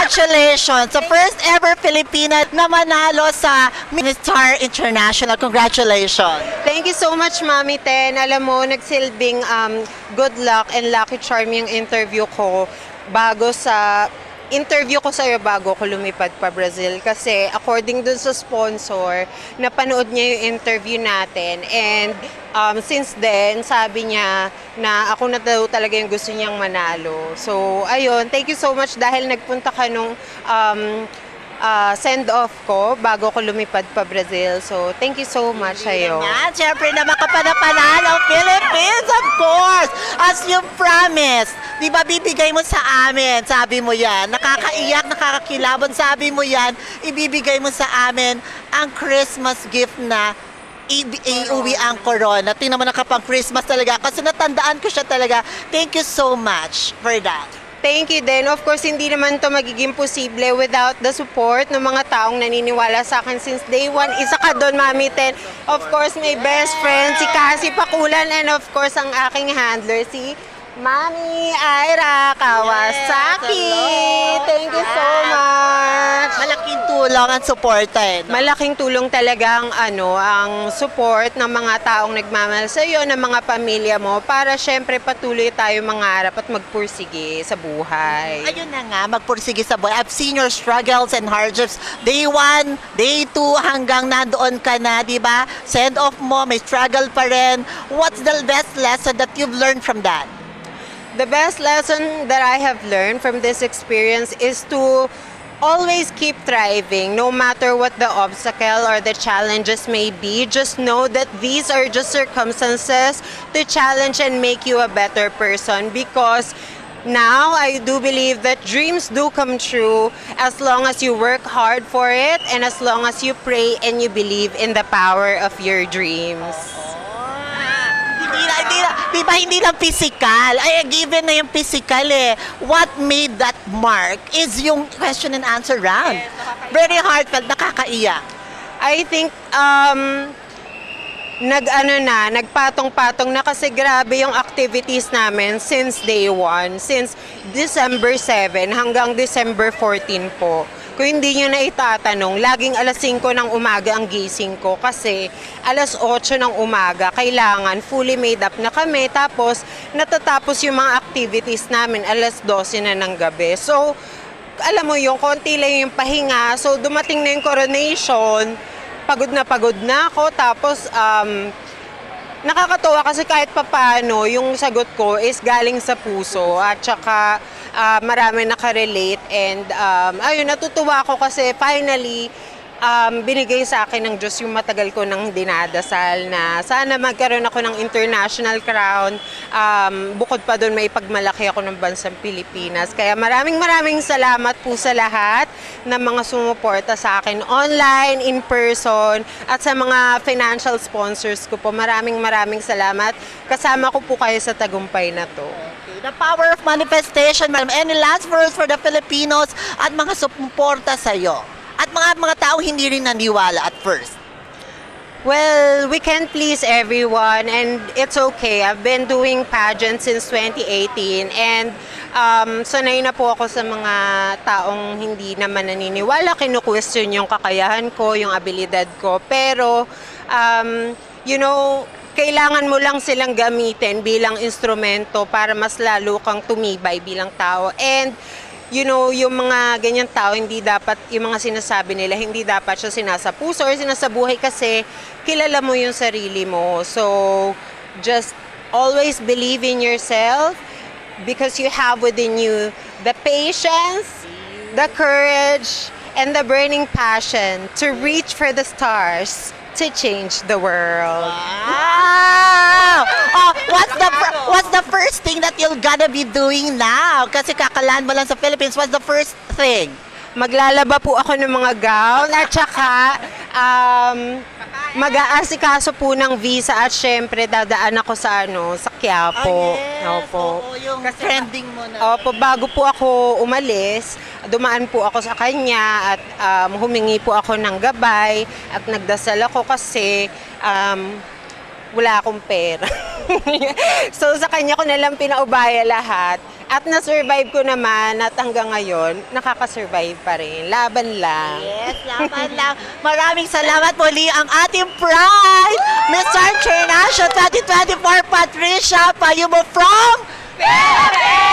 Congratulations! The first ever Filipina na manalo sa Miss Star International. Congratulations! Thank you so much, Mami Ten. Alam mo, nagsilbing good luck and lucky charm yung interview ko sa'yo bago ko lumipad pa Brazil kasi according dun sa sponsor, napanood niya yung interview natin and since then, sabi niya na ako na daw talaga yung gusto niyang manalo. So, ayun, thank you so much dahil nagpunta ka nung send-off ko bago ko lumipad pa Brazil. So, thank you so much sa'yo. Siyempre naman ka pa na panalo, Philippines, of course! As you promised, di ba bibigay mo sa amin, sabi mo yan, nakakaiyak, nakakakilabot, sabi mo yan, ibibigay mo sa amin ang Christmas gift na iuwi ang corona. Tingnan mo na kapang Christmas talaga kasi natandaan ko siya talaga. Thank you so much for that. Thank you din. Of course, hindi naman to magiging posible without the support ng mga taong naniniwala sa akin since day one. Isa ka doon, Mami Ten. Of course, my best friend, si Cassie Pakulan, and of course, ang aking handler, si Mami Ira Kawasaki. Yes, Thank you so much. Malaking tulong ang suporta eh. No? Malaking tulong talaga ang support ng mga taong nagmamahal sa iyo, ng mga pamilya mo, para syempre patuloy tayo mangarap at magpursige sa buhay. Ayun na nga, magpursige sa buhay. I've seen your struggles and hardships. Day 1, day 2, hanggang nandoon ka na, di ba? Send off mo, may struggle pa rin. What's the best lesson that you've learned from that? The best lesson that I have learned from this experience is to always keep thriving, no matter what the obstacle or the challenges may be. Just know that these are just circumstances to challenge and make you a better person, because now I do believe that dreams do come true as long as you work hard for it and as long as you pray and you believe in the power of your dreams. Hindi lang physical. Ay, given na yung physical eh. What made that mark is yung question and answer round. Very heartfelt, nakakaiyak. I think nagpatong-patong na kasi grabe yung activities namin since day 1, since December 7 hanggang December 14 po. Kung hindi nyo na itatanong, laging alas 5 ng umaga ang gising ko kasi alas 8 ng umaga, kailangan fully made up na kami. Tapos natatapos yung mga activities namin alas 12 na ng gabi. So, alam mo yung konti lang yung pahinga. So, dumating na yung coronation, pagod na ako. Tapos, nakakatuwa kasi kahit papano, yung sagot ko is galing sa puso at saka marami nakarelate and ayun, natutuwa ako kasi finally binigay sa akin ng Diyos yung matagal ko nang dinadasal na sana magkaroon ako ng international crown. Bukod pa doon, may pagmalaki ako ng bansang Pilipinas. Kaya maraming salamat po sa lahat ng mga sumuporta sa akin online, in person, at sa mga financial sponsors ko po. Maraming salamat. Kasama ko po kayo sa tagumpay na to. The power of manifestation, ma'am. Any last words for the Filipinos at mga sumuporta sa'yo? At mga taong hindi rin naniwala at first. Well, we can't please everyone and it's okay. I've been doing pageants since 2018 and sanay na po ako sa mga taong hindi naman naniniwala, kinu-question yung kakayahan ko, yung abilidad ko. Pero, kailangan mo lang silang gamitin bilang instrumento para mas lalo kang tumibay bilang tao. And yung mga ganyan tao, hindi dapat, yung mga sinasabi nila, hindi dapat siya sinasapuso or sinasabuhay kasi kilala mo yung sarili mo. So, just always believe in yourself because you have within you the patience, the courage, and the burning passion to reach for the stars to change the world. Wow! Oh, what's the first thing that you're gonna be doing now? Kasi kakalaan mo lang sa Philippines. What's the first thing? Maglalaba po ako ng mga gown at saka mag-aasikaso po ng visa at syempre dadaan ako sa Quiapo. Opo. Oo, yung trending mo na. Opo, bago po ako umalis, dumaan po ako sa kanya at humingi po ako ng gabay at nagdasal ako kasi wala akong pera. So sa kanya ko na lang pinaubaya lahat. At na-survive ko naman at hanggang ngayon, nakaka-survive pa rin. Laban lang. Yes, laban lang. Maraming salamat muli ang ating pride, Mr. International 2024 Patricia Payumo from Philippines!